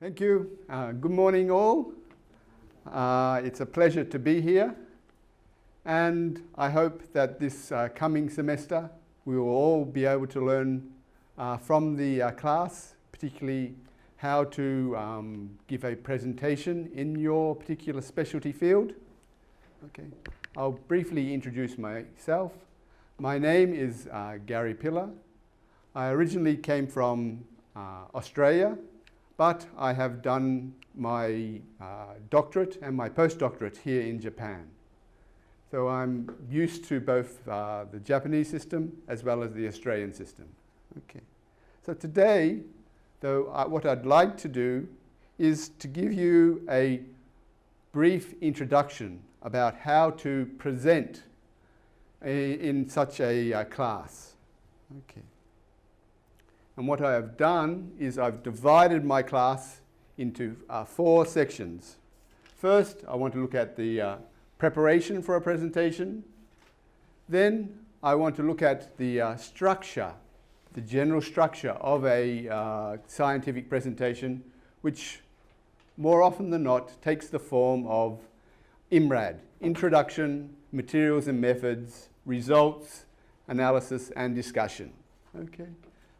Thank you. Good morning all. It's a pleasure to be here, and I hope that this coming semester we will all be able to learn from the class, particularly how to give a presentation in your particular specialty field. Okay. I'll briefly introduce myself. My name is Garry PILLER. I originally came from Australia, but I have done my doctorate and my postdoctorate here in Japan. So I'm used to both the Japanese system as well as the Australian system. Okay. So today, though, what I'd like to do is to give you a brief introduction about how to present in such a class. Okay. And what I have done is I've divided my class into 4 sections. First, I want to look at the preparation for a presentation. Then I want to look at the structure, the general structure of a scientific presentation, which more often than not takes the form of IMRAD, Introduction, Materials and Methods, Results, Analysis and Discussion. Okay.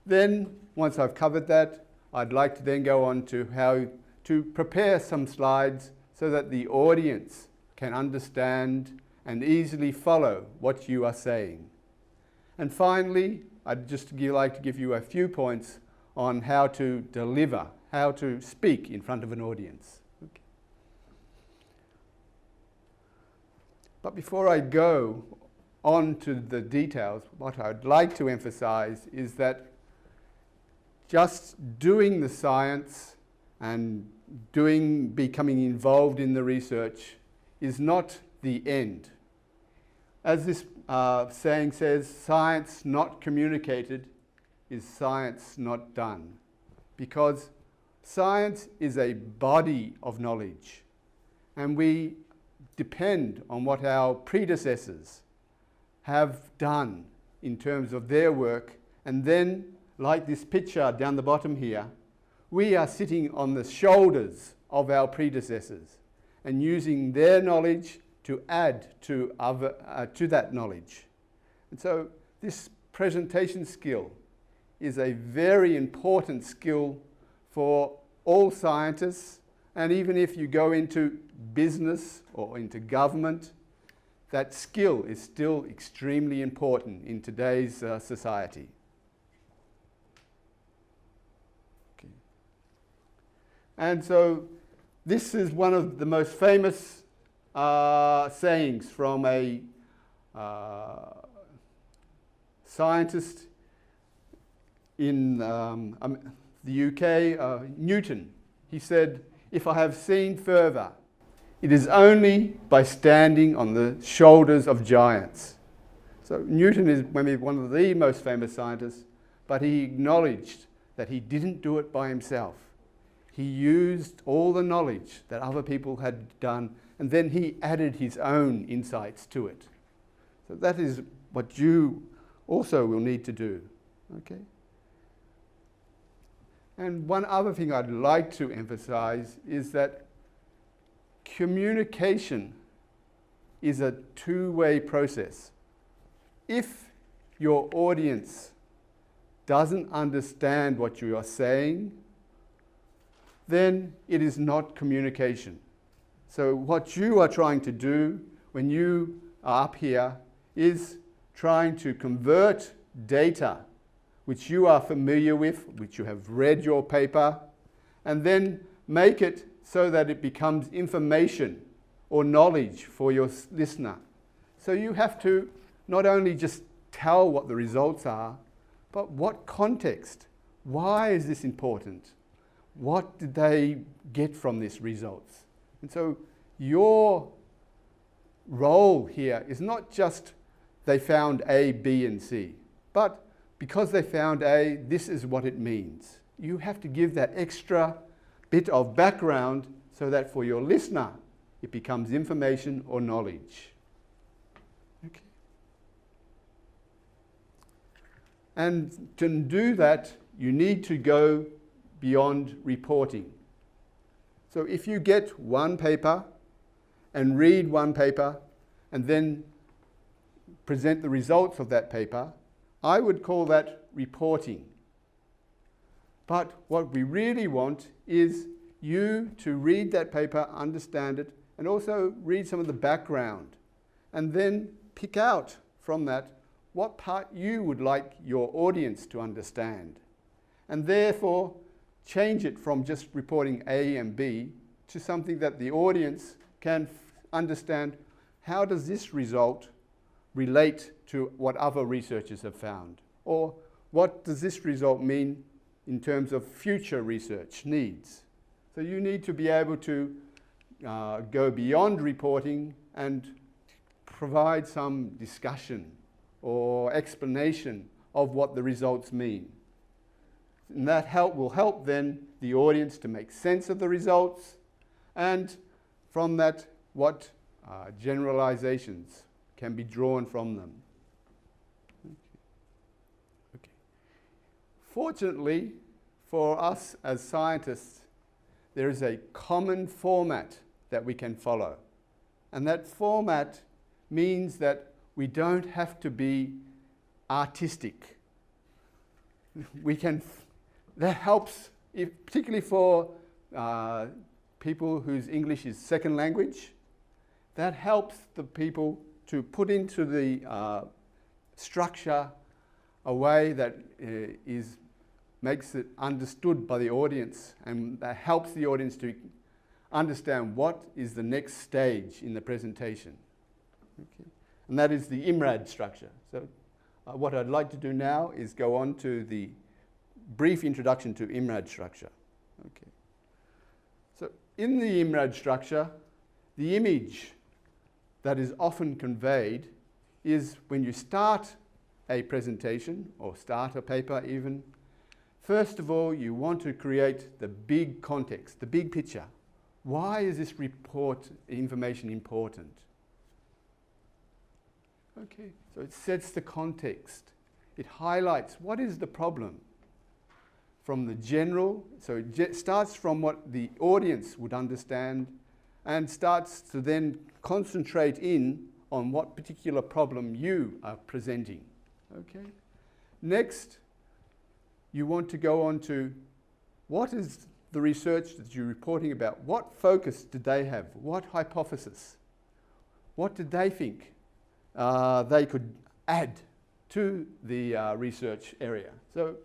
Then, once I've covered that, I'd like to then go on to how to prepare some slides so that the audience can understand and easily follow what you are saying. And finally, I'd just like to give you a few points on how to deliver, how to speak in front of an audience. Okay. But before I go on to the details, what I'd like to emphasize is that just doing the science and becoming involved in the research is not the end. As this saying says, science not communicated is science not done. Because science is a body of knowledge, and we depend on what our predecessors have done in terms of their work, and then, like this picture down the bottom here, we are sitting on the shoulders of our predecessors and using their knowledge to add to that knowledge. And so this presentation skill is a very important skill for all scientists, and even if you go into business or into government, that skill is still extremely important in today's society. Okay. And so this is one of the most famous sayings from a scientist in the UK, Newton. He said, "If I have seen further, it is only by standing on the shoulders of giants." So Newton is maybe one of the most famous scientists, but he acknowledged that he didn't do it by himself. He used all the knowledge that other people had done, and then he added his own insights to it. So that is what you also will need to do. Okay? And one other thing I'd like to emphasize is that communication is a two-way process. If your audience doesn't understand what you are saying, then it is not communication. So what you are trying to do when you are up here is trying to convert data which you are familiar with, which you have read your paper, and then make it so that it becomes information or knowledge for your listener. So you have to not only just tell what the results are, but what context. Why is this important? What did they get from these results? And so your role here is not just they found A, B, and C, but because they found A, this is what it means. You have to give that extra bit of background so that for your listener, it becomes information or knowledge. Okay. And to do that, you need to go beyond reporting. So if you get one paper and read one paper and then present the results of that paper, I would call that reporting. But what we really want is you to read that paper, understand it, and also read some of the background, and then pick out from that what part you would like your audience to understand. And therefore, change it from just reporting A and B to something that the audience can understand. How does this result relate to what other researchers have found? Or what does this result mean in terms of future research needs? So you need to be able to go beyond reporting and provide some discussion or explanation of what the results mean. And that will help then the audience to make sense of the results, and from that what generalizations can be drawn from them. Okay. Fortunately for us as scientists, there is a common format that we can follow. And that format means that we don't have to be artistic. That helps, particularly for people whose English is second language. That helps the people to put into the structure a way that makes it understood by the audience, and that helps the audience to understand what is the next stage in the presentation. Okay. And that is the IMRAD structure. So what I'd like to do now is go on to the brief introduction to IMRAD structure. Okay. So in the IMRAD structure, the image that is often conveyed is when you start a presentation or start a paper even, first of all, you want to create the big context, the big picture. Why is this report information important? Okay, so it sets the context. It highlights what is the problem from the general, so it starts from what the audience would understand and starts to then concentrate in on what particular problem you are presenting. Okay. Next, you want to go on to what is the research that you're reporting about? What focus did they have? What hypothesis? What did they think they could add to the research area? So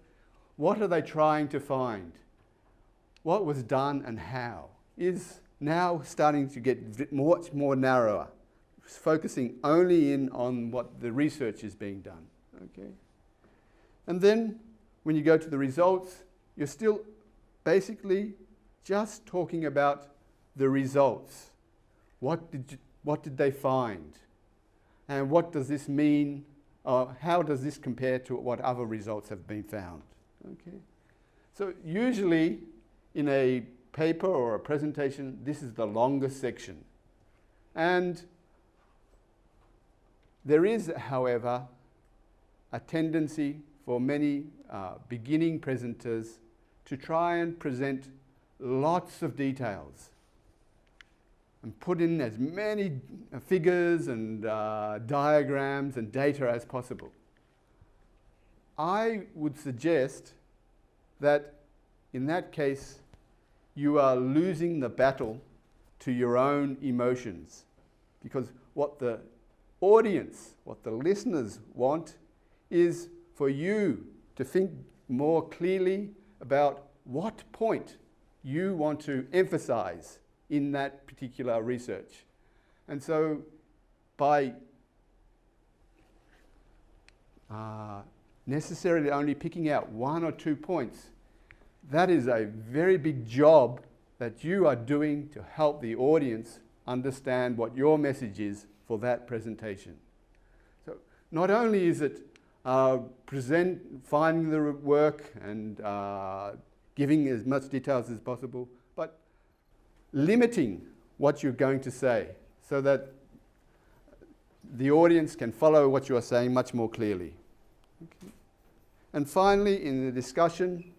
what are they trying to find? What was done and how is now starting to get much more narrower, focusing only in on what the research is being done. Okay. And then when you go to the results, you're still basically just talking about the results. What did they find? And what does this mean? How does this compare to what other results have been found? Okay. So usually in a paper or a presentation, this is the longest section. And there is, however, a tendency for many beginning presenters to try and present lots of details and put in as many figures and diagrams and data as possible. I would suggest that in that case, you are losing the battle to your own emotions, because what the audience, what the listeners want is for you to think more clearly about what point you want to emphasize in that particular research. And so by necessarily only picking out 1 or 2 points, that is a very big job that you are doing to help the audience understand what your message is for that presentation. So not only is it finding the work and giving as much details as possible, but limiting what you're going to say so that the audience can follow what you are saying much more clearly. Okay. And finally, in the discussion,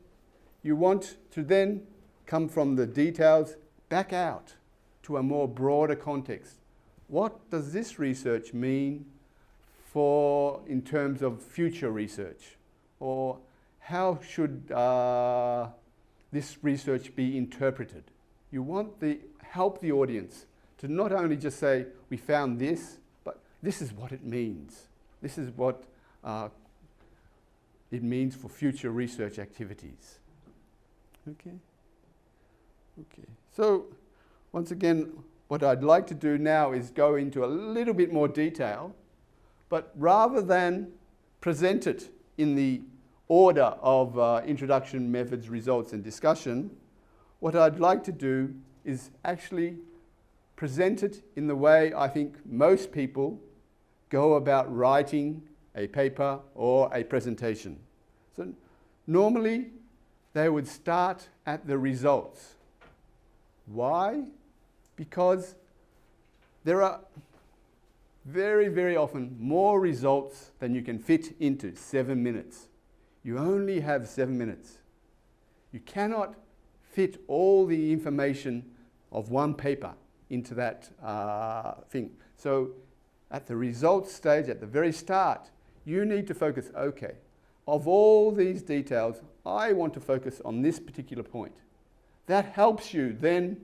you want to then come from the details back out to a more broader context. What does this research mean in terms of future research? Or how should this research be interpreted? You want to help the audience to not only just say, we found this, but this is what it means. This is what it means for future research activities. Okay. So, once again, what I'd like to do now is go into a little bit more detail, but rather than present it in the order of introduction, methods, results, and discussion, what I'd like to do is actually present it in the way I think most people go about writing a paper or a presentation. So normally they would start at the results. Why? Because there are very, very often more results than you can fit into 7 minutes. You only have 7 minutes. You cannot fit all the information of one paper into that thing. So at the results stage, at the very start, you need to focus, okay, of all these details, I want to focus on this particular point. That helps you then,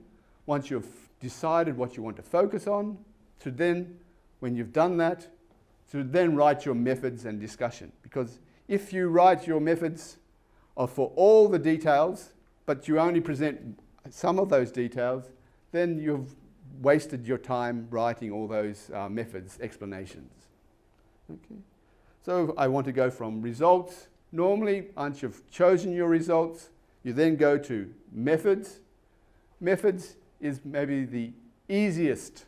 once you've decided what you want to focus on, to then, when you've done that, to then write your methods and discussion. Because if you write your methods for all the details, but you only present some of those details, then you've wasted your time writing all those methods, explanations. Okay. So I want to go from results. Normally, once you've chosen your results, you then go to methods. Methods is maybe the easiest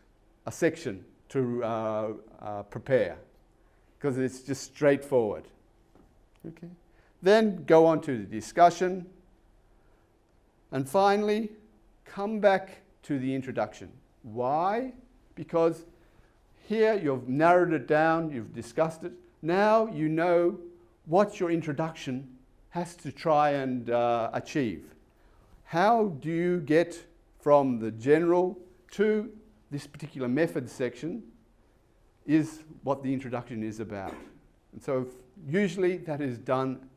section to prepare because it's just straightforward. Okay. Then go on to the discussion. And finally, come back to the introduction. Why? Because here you've narrowed it down, you've discussed it. Now you know what your introduction has to try and achieve. How do you get from the general to this particular method section is what the introduction is about. And so usually that is done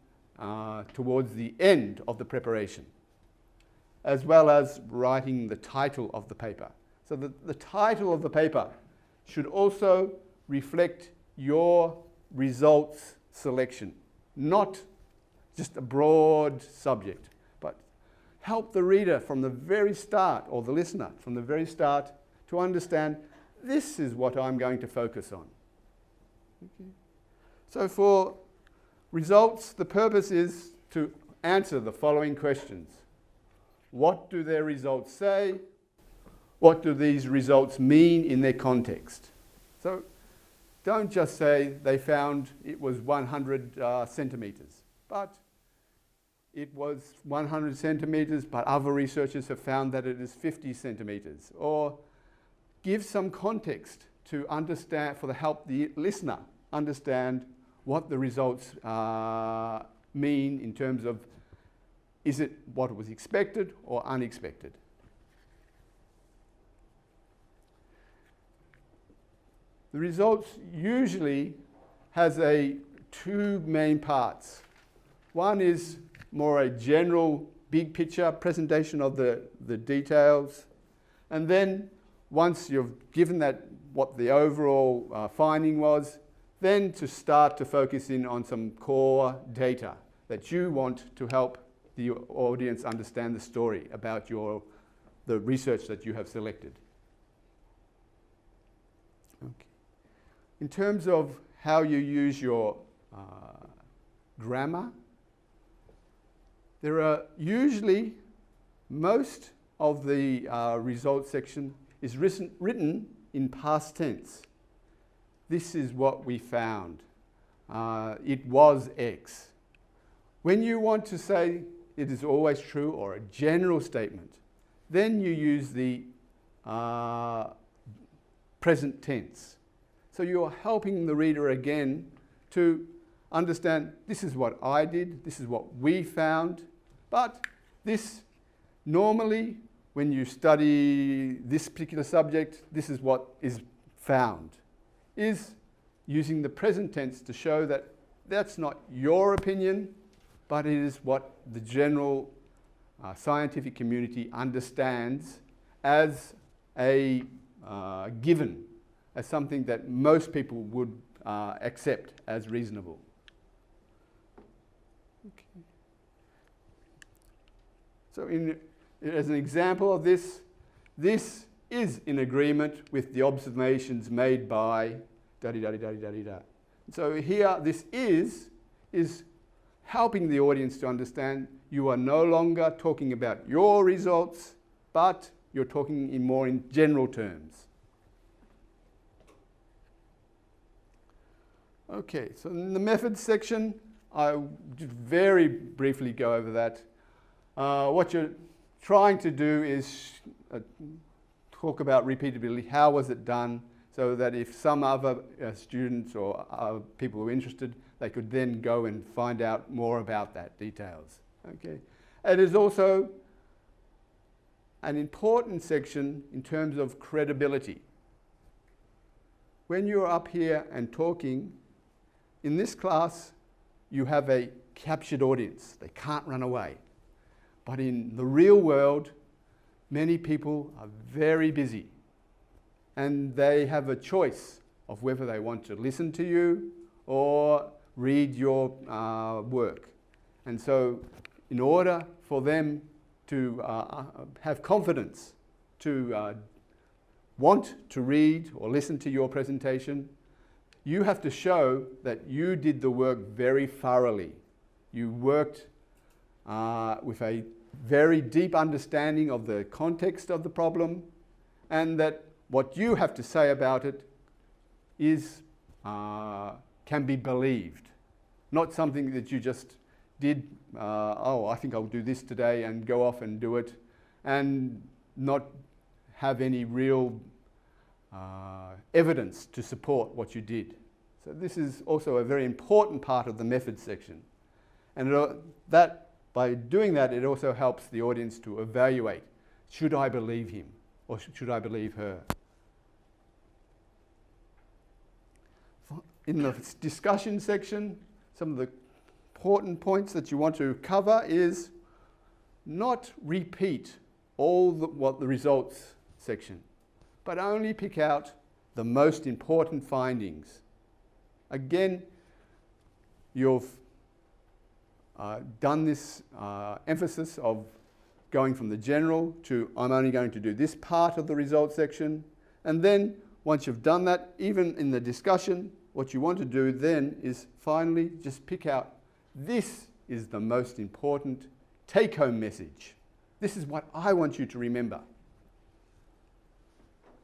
towards the end of the preparation, as well as writing the title of the paper. So the title of the paper should also reflect your results selection, not just a broad subject, but help the reader from the very start, or the listener from the very start, to understand this is what I'm going to focus on. Okay. So for results, the purpose is to answer the following questions. What do their results say? What do these results mean in their context? So don't just say they found it was 100 centimetres, but it was 100 centimetres, but other researchers have found that it is 50 centimetres. Or give some context to understand, for the help the listener understand what the results mean in terms of, is it what was expected or unexpected? The results usually has two main parts. One is more a general big picture presentation of the details, and then once you've given that what the overall finding was, then to start to focus in on some core data that you want to help the audience understand the story about the research that you have selected. Okay. In terms of how you use your grammar, there are usually, most of the results section is written in past tense. This is what we found. It was X. When you want to say it is always true or a general statement, then you use the present tense. So you're helping the reader again to understand this is what I did, this is what we found, but this normally when you study this particular subject, this is what is found, is using the present tense to show that that's not your opinion, but it is what the general scientific community understands as a given, as something that most people would accept as reasonable. Okay. So as an example of this, this is in agreement with the observations made by da-di-da-di-da-di-da-di-da. So here, this is helping the audience to understand you are no longer talking about your results, but you're talking in more in general terms. Okay, so in the methods section, I'll just very briefly go over that. What you're trying to do is talk about repeatability. How was it done? So that if some other students or people were interested, they could then go and find out more about that details. Okay. It is also an important section in terms of credibility. When you're up here and talking, in this class, you have a captured audience. They can't run away. But in the real world, many people are very busy. And they have a choice of whether they want to listen to you or read your work. And so in order for them to have confidence to want to read or listen to your presentation, you have to show that you did the work very thoroughly. You worked with a very deep understanding of the context of the problem, and that what you have to say about it is can be believed, not something that you just did, oh, I think I'll do this today, and go off and do it, and not have any real evidence to support what you did. So this is also a very important part of the methods section. And that, by doing that, it also helps the audience to evaluate, should I believe him or should I believe her? In the discussion section, some of the important points that you want to cover is not repeat what the results section, but only pick out the most important findings. Again, you've done this emphasis of going from the general to I'm only going to do this part of the results section, and then once you've done that, even in the discussion, what you want to do then is finally just pick out, this is the most important take-home message. This is what I want you to remember.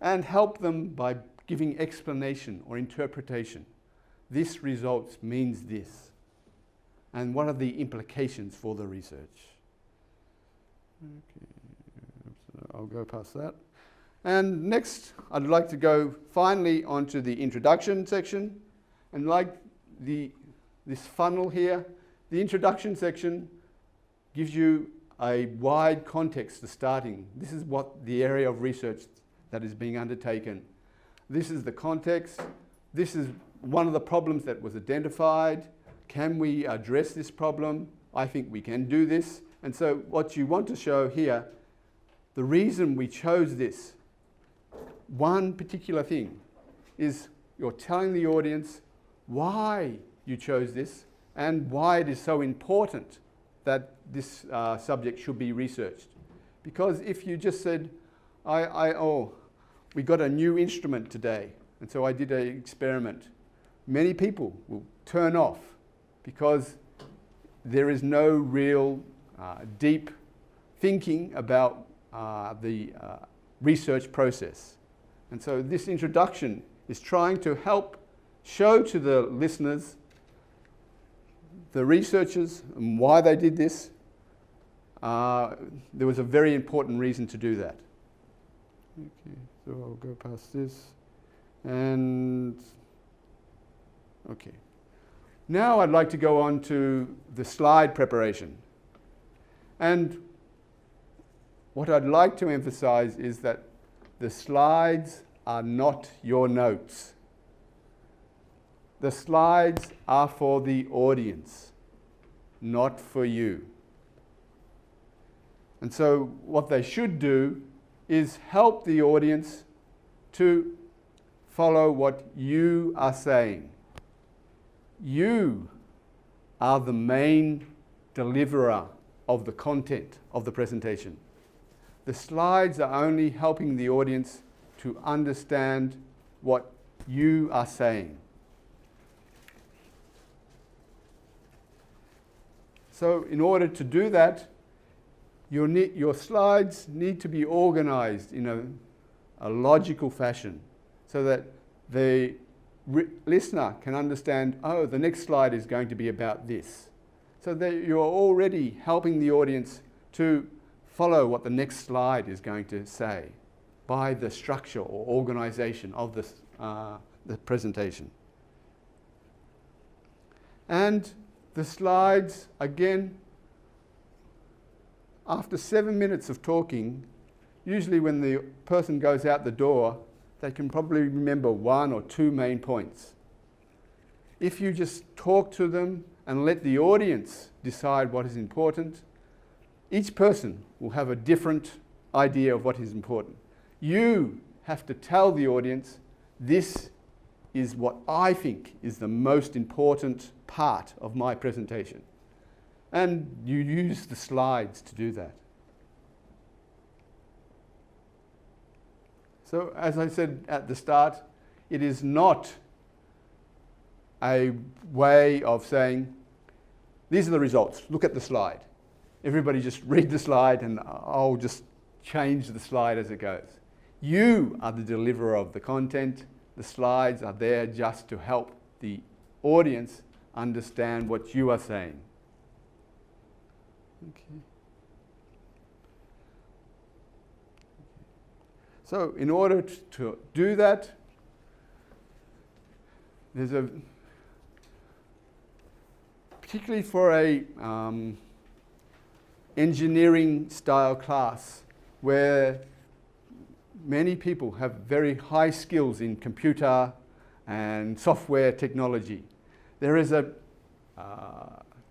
And help them by giving explanation or interpretation. This results means this. And what are the implications for the research? Okay, so I'll go past that. And next, I'd like to go finally onto the introduction section. And like this funnel here, the introduction section gives you a wide context to starting. This is what the area of research that is being undertaken. This is the context. This is one of the problems that was identified. Can we address this problem? I think we can do this. And so what you want to show here, the reason we chose this one particular thing is you're telling the audience why you chose this and why it is so important that this subject should be researched. Because if you just said, we got a new instrument today, and so I did an experiment, many people will turn off because there is no real deep thinking about the research process. And so this introduction is trying to help show to the listeners, the researchers, and why they did this. There was a very important reason to do that. Okay, so I'll go past this. And okay. Now I'd like to go on to the slide preparation. And what I'd like to emphasize is that the slides are not your notes. The slides are for the audience, not for you. And so what they should do is help the audience to follow what you are saying. You are the main deliverer of the content of the presentation. The slides are only helping the audience to understand what you are saying. So in order to do that, your slides need to be organized in a logical fashion so that the listener can understand, oh, the next slide is going to be about this. So that you're already helping the audience to follow what the next slide is going to say by the structure or organization of the presentation. And the slides, again, after 7 minutes of talking, usually when the person goes out the door, they can probably remember 1 or 2 main points. If you just talk to them and let the audience decide what is important, each person will have a different idea of what is important. You have to tell the audience, this is what I think is the most important part of my presentation. And you use the slides to do that. So, as I said at the start, it is not a way of saying, these are the results, look at the slide. Everybody just read the slide and I'll just change the slide as it goes. You are the deliverer of the content. The slides are there just to help the audience understand what you are saying. Okay. So in order to do that, there's particularly for a engineering style class where many people have very high skills in computer and software technology, there is a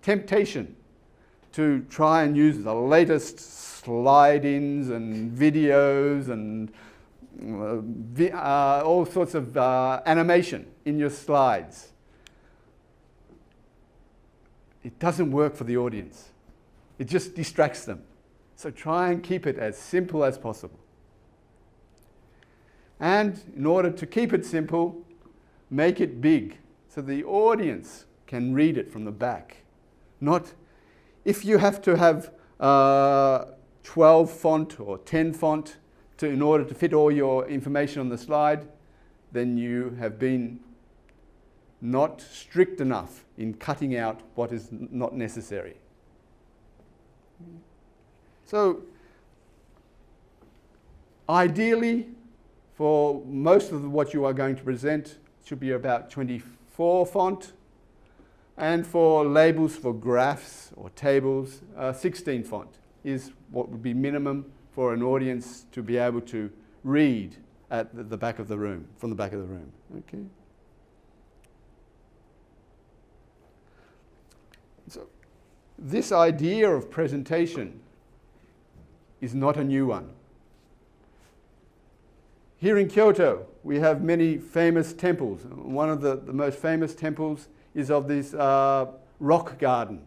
temptation to try and use the latest slide-ins and videos and all sorts of animation in your slides. It doesn't work for the audience. It just distracts them. So try and keep it as simple as possible. And in order to keep it simple, make it big so the audience can read it from the back. Not if you have to have 12 font or 10 font in order to fit all your information on the slide, then you have been not strict enough in cutting out what is not necessary. So, ideally, for most of what you are going to present, it should be about 24 font. And for labels for graphs or tables, 16 font is what would be minimum for an audience to be able to read at the back of the room, from the back of the room. Okay. So this idea of presentation is not a new one. Here in Kyoto, we have many famous temples. One of the most famous temples is of this rock garden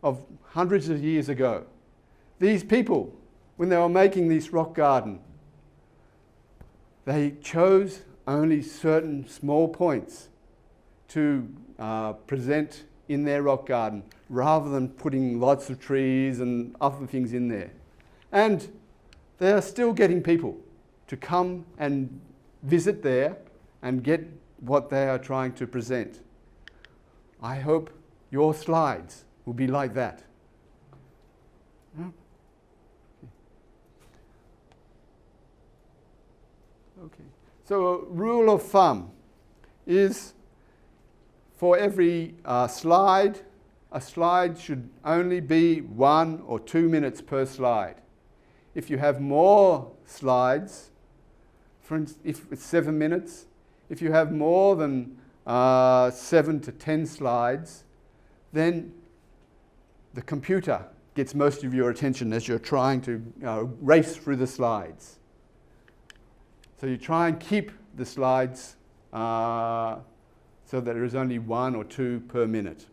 of hundreds of years ago. These people, when they were making this rock garden, they chose only certain small points to present in their rock garden, rather than putting lots of trees and other things in there. And they are still getting people to come and visit there and get what they are trying to present. I hope your slides will be like that. Okay. So a rule of thumb is for every slide, a slide should only be 1 or 2 minutes per slide. if you have more slides, for instance, if it's 7 minutes, if you have more than 7 to 10 slides, then the computer gets most of your attention as you're trying to race through the slides. So you try and keep the slides so that there is only 1 or 2 per minute.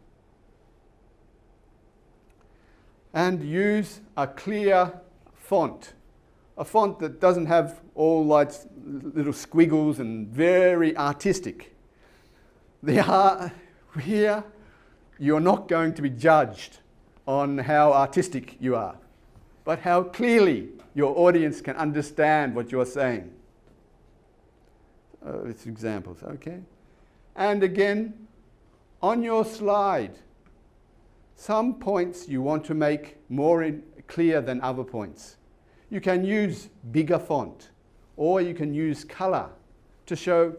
And use a clear font. A font that doesn't have all little squiggles and very artistic. Here, you're not going to be judged on how artistic you are, but how clearly your audience can understand what you're saying. It's examples, okay? And again, on your slide, some points you want to make more clear than other points. You can use bigger font, or you can use color to show,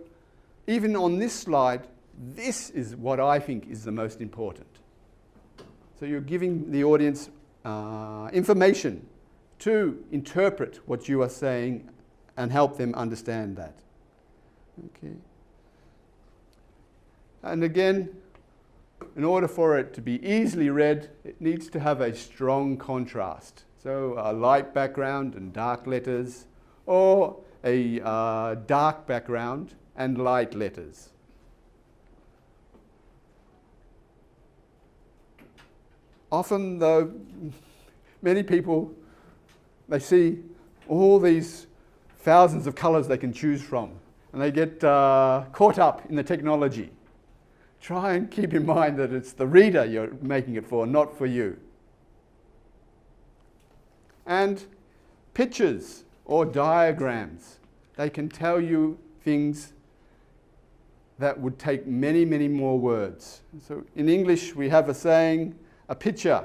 even on this slide, this is what I think is the most important. So you're giving the audience information to interpret what you are saying and help them understand that. Okay. And again, in order for it to be easily read, it needs to have a strong contrast. So a light background and dark letters, or a dark background and light letters. Often, though, many people, they see all these thousands of colours they can choose from, and they get caught up in the technology. Try and keep in mind that it's the reader you're making it for, not for you. And pictures or diagrams, they can tell you things that would take many, many more words. So in English, we have a saying, a picture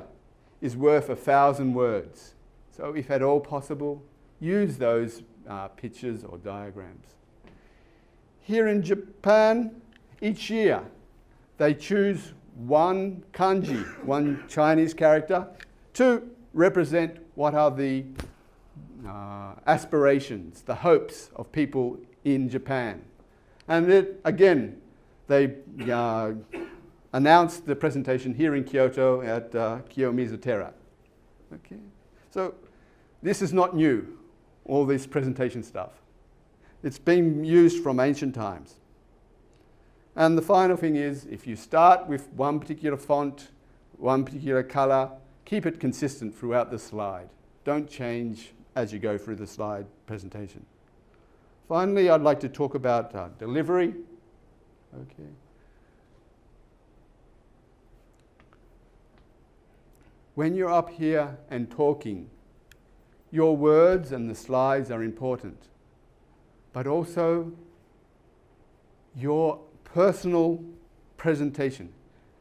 is worth 1,000 words. So if at all possible, use those pictures or diagrams. Here in Japan, each year, they choose one kanji, one Chinese character, to represent what are the aspirations, the hopes of people in Japan. And again, they announced the presentation here in Kyoto at Kiyomizu. Okay, so this is not new, all this presentation stuff. It's been used from ancient times. And the final thing is, if you start with one particular font, one particular color, keep it consistent throughout the slide. Don't change as you go through the slide presentation. Finally, I'd like to talk about delivery. Okay. When you're up here and talking, your words and the slides are important, but also your personal presentation.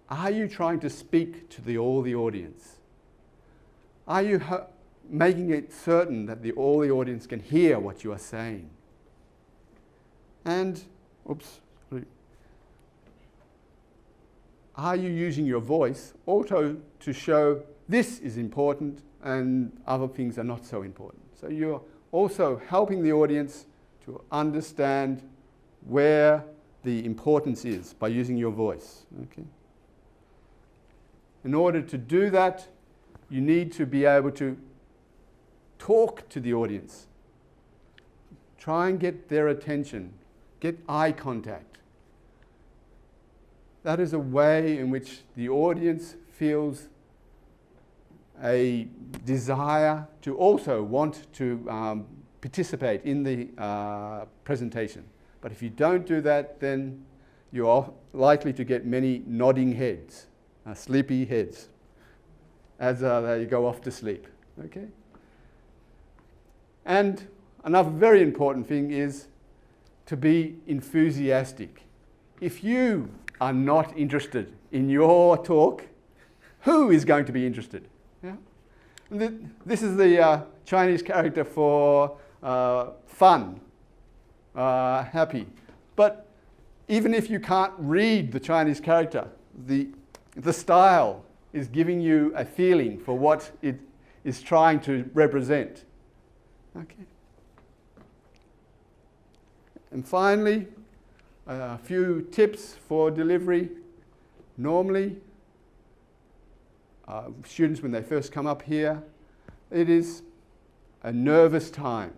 Are you trying to speak to all the audience? Are you making it certain that all the audience can hear what you are saying? And, are you using your voice also to show this is important and other things are not so important? So you're also helping the audience to understand where the importance is by using your voice. Okay. In order to do that, you need to be able to talk to the audience. Try and get their attention. Get eye contact. That is a way in which the audience feels a desire to also want to participate in the presentation. But if you don't do that, then you're likely to get many nodding heads, sleepy heads, as they go off to sleep. Okay? And another very important thing is to be enthusiastic. If you are not interested in your talk, who is going to be interested? Yeah? This is the Chinese character for fun, happy. But even if you can't read the Chinese character, the style is giving you a feeling for what it is trying to represent. Okay. And finally, a few tips for delivery. Normally, students, when they first come up here, it is a nervous time.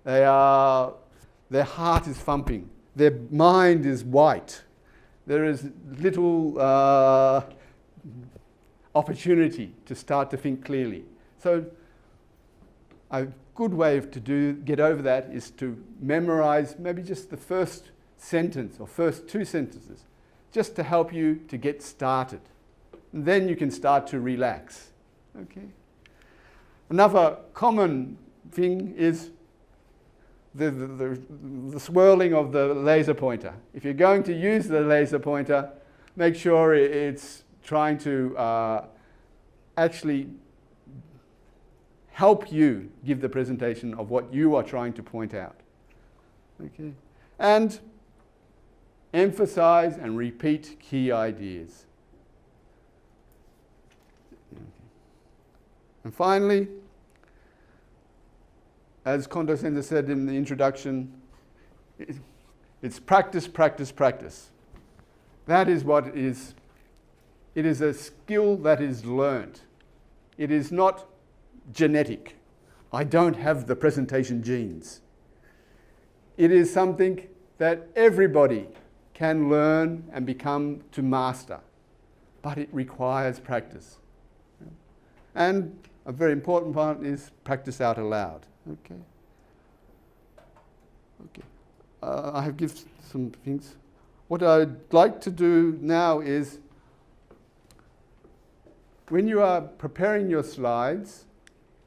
Their heart is thumping. Their mind is white. There is little opportunity to start to think clearly. So a good way to get over that is to memorize maybe just the first sentence or first two sentences, just to help you to get started. And then you can start to relax. Okay. Another common thing is the swirling of the laser pointer. If you're going to use the laser pointer, make sure it's trying to actually help you give the presentation of what you are trying to point out. Okay. And emphasize and repeat key ideas. Okay. And finally, as Kondo-sensei said in the introduction, it's practice, practice, practice. That is what it is. It is a skill that is learnt. It is not genetic. I don't have the presentation genes. It is something that everybody can learn and become to master, but it requires practice. And a very important part is practice out aloud. Okay. Okay. I have given some things. What I'd like to do now is, when you are preparing your slides,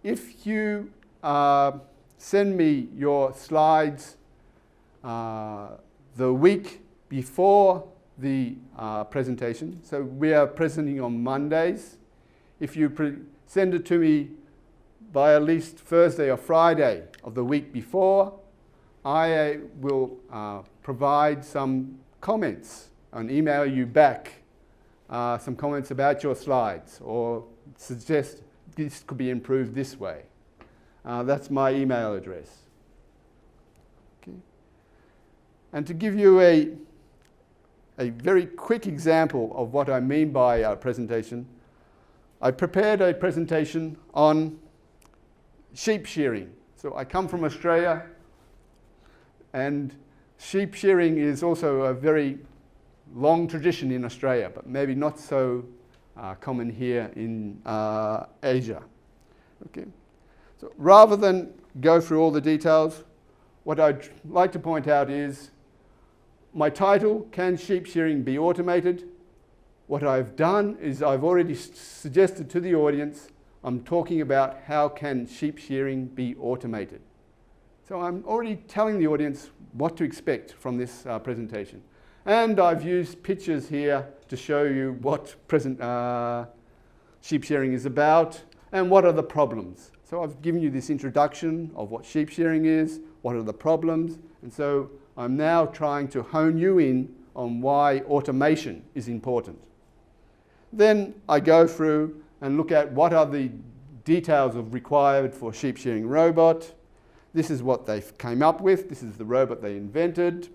if you send me your slides the week before the presentation, so we are presenting on Mondays, if you send it to me by at least Thursday or Friday of the week before, I will provide some comments and email you back some comments about your slides or suggest this could be improved this way. That's my email address. Okay. And to give you a very quick example of what I mean by a presentation, I prepared a presentation on sheep shearing. So I come from Australia, and sheep shearing is also a very long tradition in Australia, but maybe not so common here in Asia. Okay. So rather than go through all the details, what I'd like to point out is my title, Can Sheep Shearing Be Automated? What I've done is I've already suggested to the audience, I'm talking about how can sheep shearing be automated. So I'm already telling the audience what to expect from this presentation. And I've used pictures here to show you what sheep shearing is about and what are the problems. So I've given you this introduction of what sheep shearing is, what are the problems, and so I'm now trying to hone you in on why automation is important. Then I go through and look at what are the details required for sheep shearing robot. This is what they came up with. This is the robot they invented.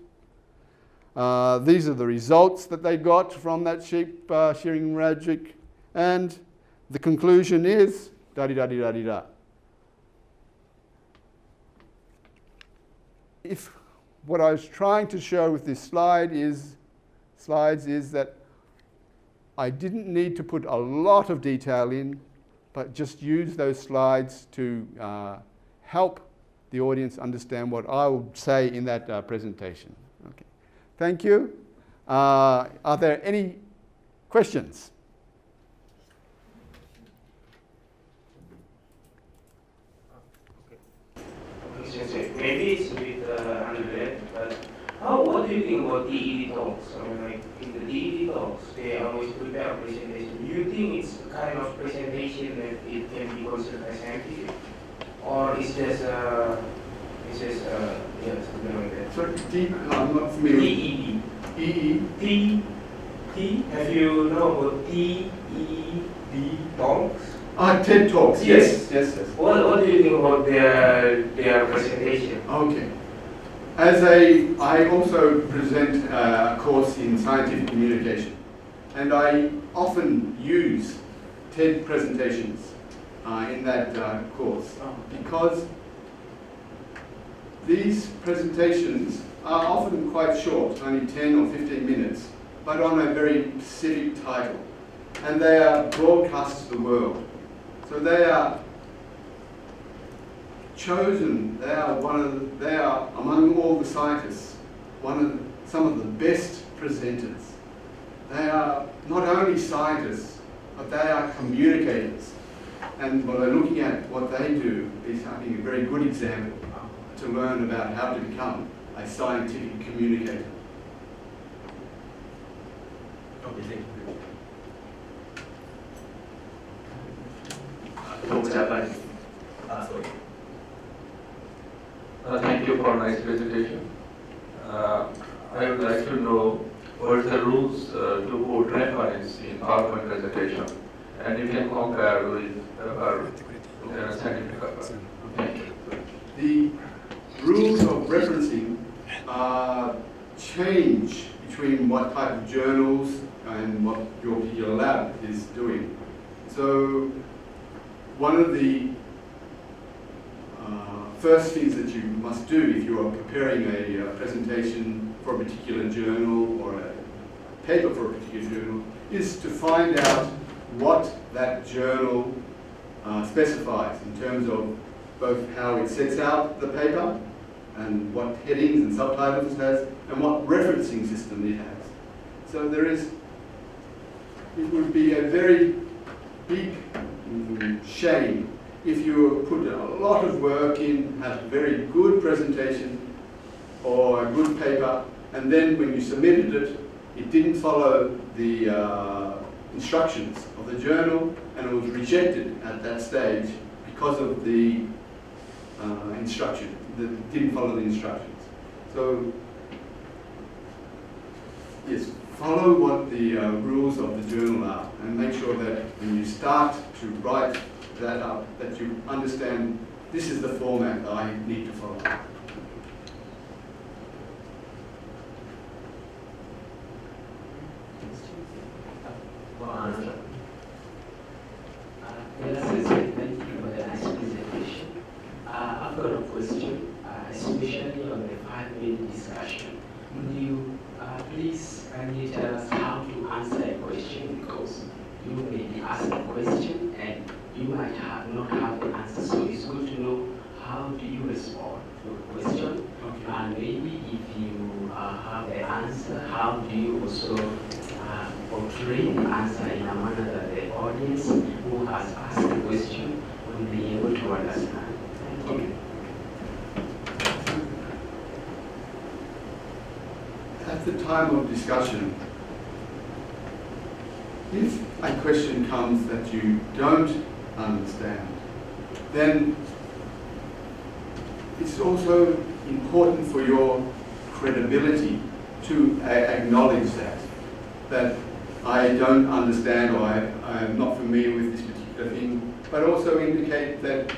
These are the results that they got from that sheep shearing magic. And the conclusion is da-di-da-di-da-di-da. If what I was trying to show with this slides is that I didn't need to put a lot of detail in, but just use those slides to help the audience understand what I will say in that presentation. Okay. Thank you. Are there any questions? Maybe it's a bit unrelated, but what do you think about TED talks? I mean, like in the TED talks, they always prepare a presentation. Do you think it's a kind of presentation that it can be considered as scientific, or is just something like that? Sorry, I'm not familiar. TED. Have you know about TED talks? TED Talks. Yes. Yes. What do you think about their presentation? Okay. I also present a course in scientific communication, and I often use TED presentations in that course because these presentations are often quite short, only 10 or 15 minutes, but on a very specific title, and they are broadcast to the world. So they are chosen, they are among all the scientists, some of the best presenters. They are not only scientists, but they are communicators. And what they're looking at, what they do, is I think a very good example to learn about how to become a scientific communicator. Thank you for a nice presentation. I would like to know what are the rules to put reference in PowerPoint presentation, and you can compare with scientific paper. Thank you. The rules of referencing change between what type of journals and what your particular lab is doing. So one of the first things that you must do if you are preparing a presentation for a particular journal or a paper for a particular journal is to find out what that journal specifies in terms of both how it sets out the paper and what headings and subtitles it has and what referencing system it has. So it would be a very big shame if you put a lot of work in, had a very good presentation or a good paper, and then when you submitted it, it didn't follow the instructions of the journal, and it was rejected at that stage because of the instruction, that didn't follow the instructions. So, yes, follow what the rules of the journal are, and make sure that when you start to write that up, that you understand this is the format that I need to follow. Thank you for the nice presentation. I've got a question, especially on the 5-minute discussion. Would you please kindly tell us how to answer a question, because you may be asked a question and you might not have the answer, so it's good to know how do you respond to a question, and maybe if you have the answer, how do you also portray the answer in a manner that the audience who has asked the question will be able to understand. Thank you. At the time of discussion, if a question comes that you don't understand, then it's also important for your credibility to acknowledge that I don't understand or I am not familiar with this particular thing, but also indicate that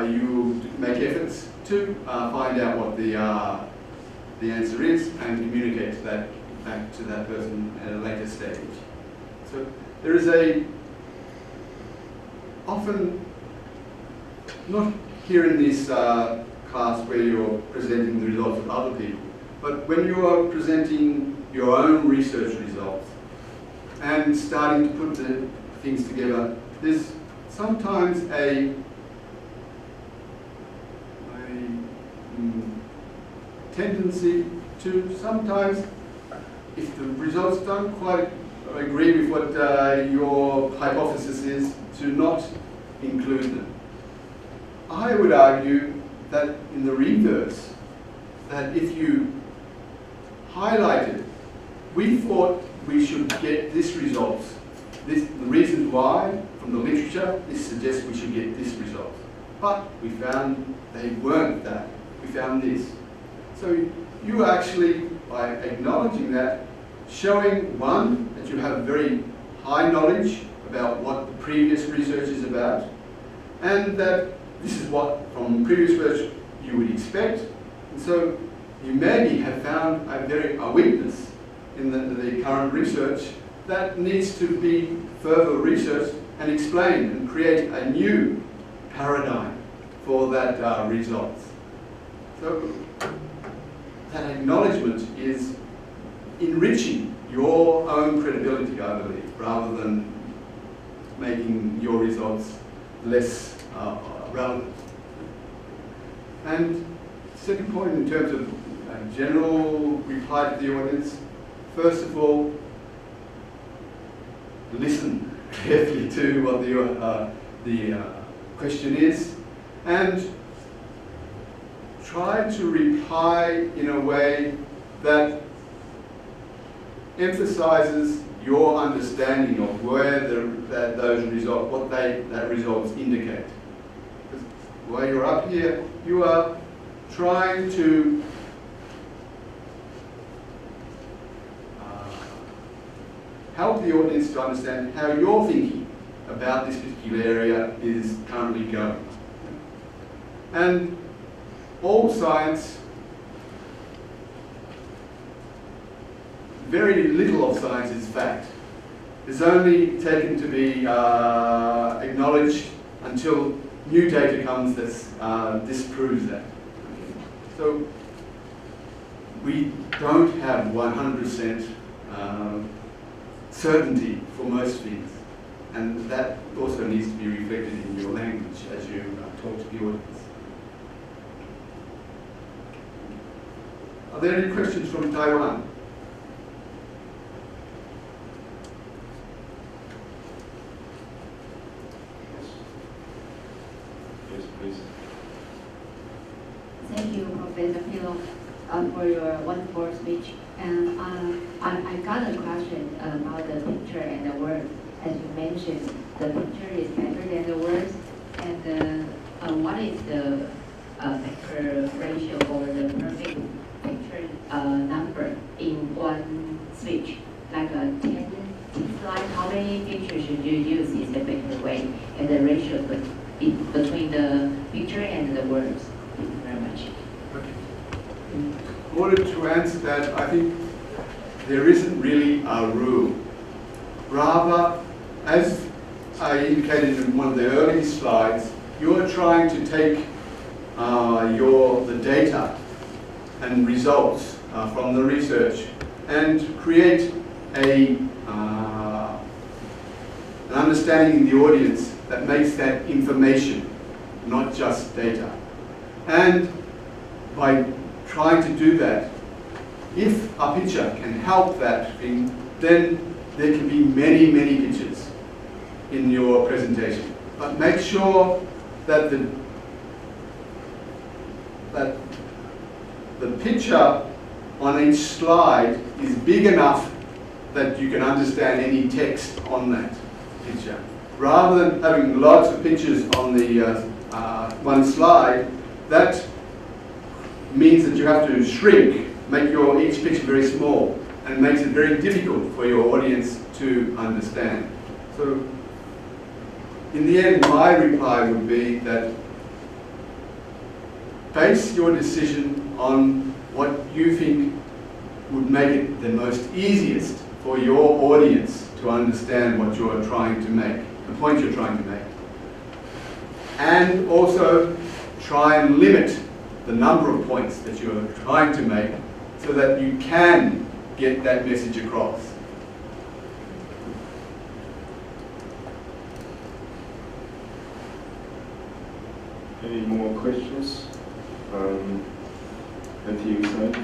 you make efforts to find out what the answer is and communicate that back to that person at a later stage. So there is often, not here in this class where you're presenting the results of other people, but when you are presenting your own research results and starting to put the things together, there's sometimes a tendency to sometimes, if the results don't quite agree with what your hypothesis is, to not include them. I would argue that in the reverse, that if you highlighted, we thought we should get this result. The reasons why, from the literature, this suggests we should get this result. But we found they weren't that. We found this. So you actually, by acknowledging that, showing one, that you have very high knowledge about what the previous research is about, and that this is what, from previous research, you would expect. And so you maybe have found a weakness in the current research that needs to be further researched and explained and create a new paradigm for that results. So that acknowledgement is enriching your own credibility, I believe, rather than making your results less relevant. And second point, in terms of general reply to the audience, first of all, listen carefully to what the question is, and try to reply in a way that emphasizes your understanding of where those results, what that results indicate. Because while you're up here, you are trying to help the audience to understand how you're thinking about this particular area is currently going. And all science, very little of science is fact. It's only taken to be acknowledged until new data comes that disproves that. So we don't have 100% certainty for most things, and that also needs to be reflected in your language as you talk to the audience. Are there any questions from Taiwan? Yes, please. Thank you, Professor Pillow, for your wonderful speech. And I got a question about the picture and the words. As you mentioned, the picture is better than the words. And what is the vector ratio or the perfect picture number in one speech? Like a 10 slide, how many pictures should you use is the better way? And the ratio between the picture and the words. Thank you very much. In order to answer that, I think there isn't really a rule. Rather, as I indicated in one of the early slides, you're trying to take the data and results from the research and create an understanding in the audience that makes that information, not just data. And by trying to do that, if a picture can help that thing, then there can be many, many pictures in your presentation. But make sure that the picture on each slide is big enough that you can understand any text on that picture. Rather than having lots of pictures on the one slide, that means that you have to shrink, make each picture very small, and makes it very difficult for your audience to understand. So in the end, my reply would be that base your decision on what you think would make it the most easiest for your audience to understand what you're trying to make, the point you're trying to make. And also try and limit the number of points that you're trying to make so that you can get that message across. Any more questions from the TV side?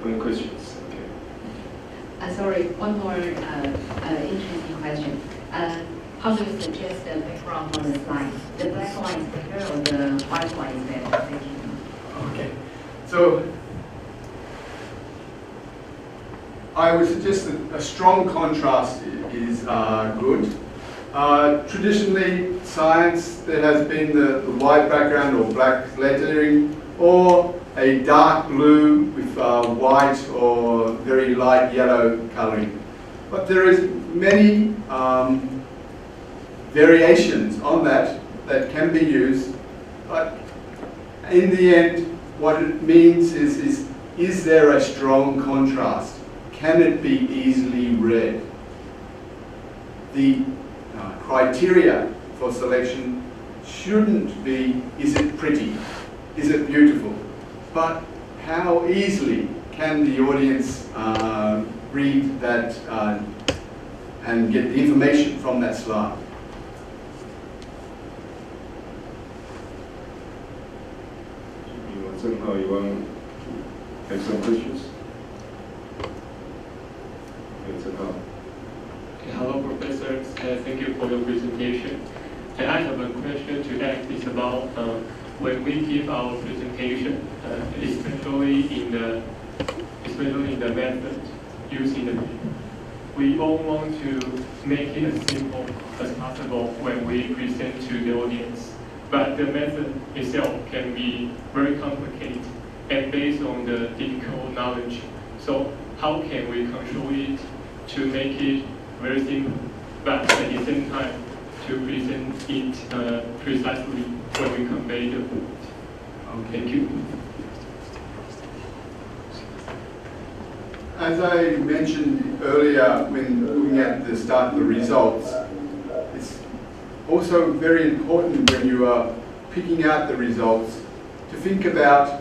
Any questions? Okay. Sorry, one more interesting question. How do you suggest the background on the slide? The black one is better or the white one is better? Thank you. Okay. So So I would suggest that a strong contrast is good. Traditionally, science, there has been the white background or black lettering, or a dark blue with white or very light yellow colouring. But there is many variations on that can be used. But in the end, what it means is there a strong contrast? Can it be easily read? The criteria for selection shouldn't be, is it pretty? Is it beautiful? But how easily can the audience read that and get the information from that slide? Somehow you want to have some questions? Hello, Professor. Thank you for your presentation. And I have a question to ask. It's about when we give our presentation, especially in the method using the paper. We all want to make it as simple as possible when we present to the audience. But the method itself can be very complicated and based on the technical knowledge. So how can we control it to make it very simple, but at the same time to present it precisely when we convey the point? Thank you. As I mentioned earlier when looking at the start of the results, it's also very important when you are picking out the results to think about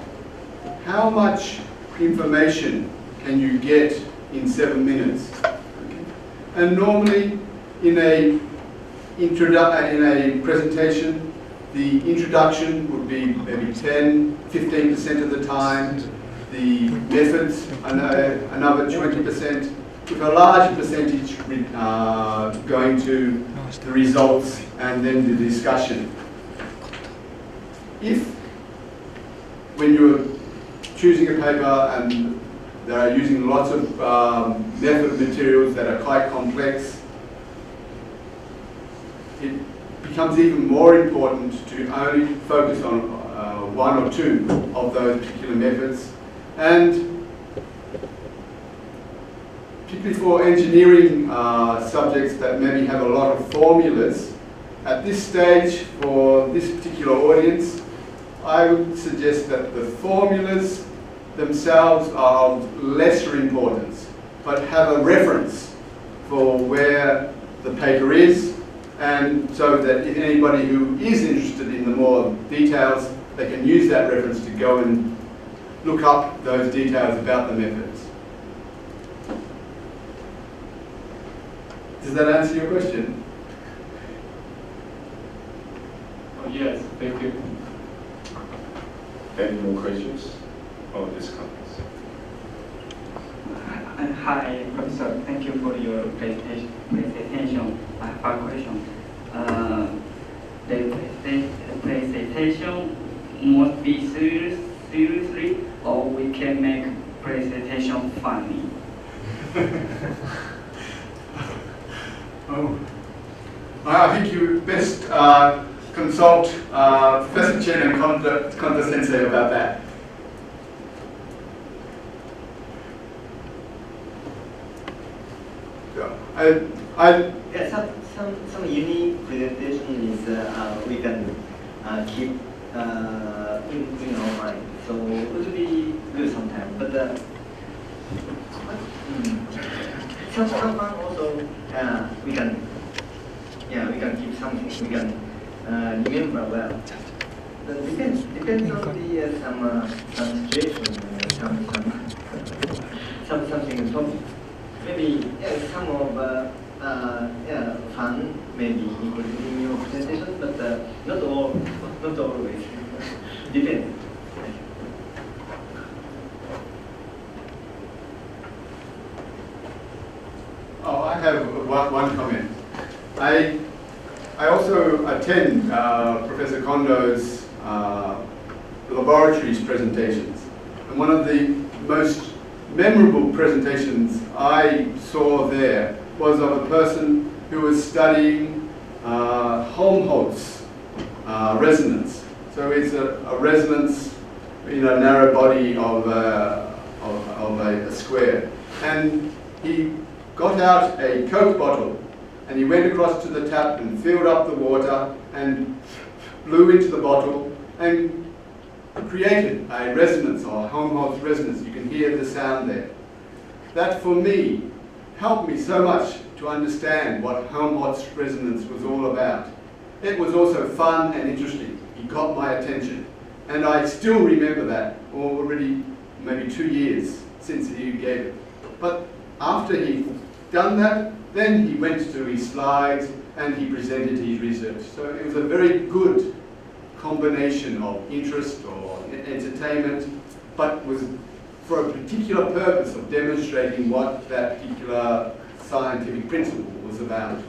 how much information can you get in 7 minutes. Okay? And normally in a presentation, the introduction would be maybe 10–15% of the time, the methods another 20%, with a large percentage going to the results and then the discussion. If, when you're choosing a paper and they are using lots of method materials that are quite complex, it becomes even more important to only focus on one or two of those particular methods. And particularly for engineering subjects that maybe have a lot of formulas, at this stage for this particular audience, I would suggest that the formulas themselves are of lesser importance, but have a reference for where the paper is, and so that if anybody who is interested in the more details, they can use that reference to go and look up those details about the methods. Does that answer your question? Oh, yes, thank you. Any more questions? Oh, this comes. Hi, Professor. Thank you for your presentation. I have a question. The presentation must be seriously, or we can make presentation funny. Oh, I think you best consult Professor Chen and Kondo Sensei about that. Yeah, some unique presentation is we can keep in our mind. So it would be good sometimes. But someone also we can keep something we can remember well. But depends on the some situation, something topic. Maybe some of fun maybe included in your presentation, but not always. Depends. Oh, I have one comment. I also attend Professor Kondo's laboratories presentations, And one of the most memorable presentations I saw there was of a person who was studying Helmholtz resonance. So it's a resonance in a narrow body of a square. And he got out a Coke bottle and he went across to the tap and filled up the water and blew into the bottle and created a resonance, or Helmholtz resonance. You can hear the sound there. That for me helped me so much to understand what Helmholtz resonance was all about. It was also fun and interesting. It got my attention. And I still remember that, already maybe 2 years since he gave it. But after he'd done that, then he went to his slides and he presented his research. So it was a very good combination of interest or entertainment, but was for a particular purpose of demonstrating what that particular scientific principle was about.